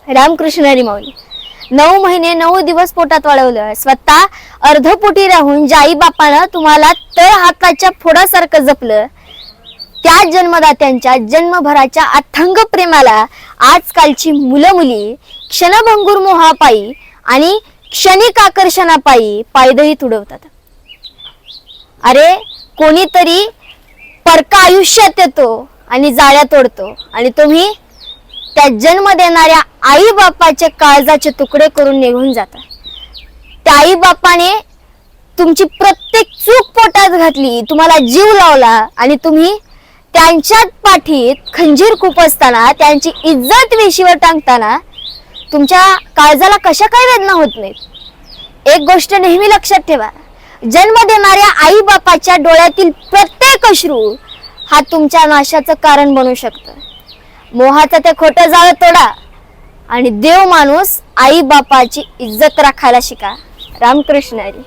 रामकृष्ण हरी माऊली. 9 महिने 9 दिवस पोटात वाढवलं, स्वतः अर्धपोटी राहून ज्या आई बापानं तुम्हाला तळ हाताच्या फोडासारखं जपलं, त्या जन्मदात्यांच्या जन्मभराच्या अथांग प्रेमाला आजकालची मुलं मुली क्षणभंगूर मोहापायी आणि क्षणिक आकर्षणापायी पायदळी तुडवतात. अरे कोणीतरी परका आयुष्यात येतो आणि जाळ्या तोडतो आणि तुम्ही त्या जन्म देणाऱ्या आई बापाचे काळजाचे तुकडे करून निघून जाता. त्या आई बापाने तुमची प्रत्येक चूक पोटात घातली, तुम्हाला जीव लावला आणि तुम्ही त्यांच्याच पाठीत खंजीर खुपसताना, त्यांची इज्जत वेशीवर टांगताना तुमच्या काळजाला कशा काय वेदना होत नाहीत. एक गोष्ट नेहमी लक्षात ठेवा, जन्म देणाऱ्या आई बापाच्या डोळ्यातील प्रत्येक अश्रू हा तुमच्या नाशाचं कारण बनू शकतं. मोहाचं ते खोटं जाळं तोडा आणि देव माणूस आई बापाची इज्जत राखायला शिका. रामकृष्ण हरी.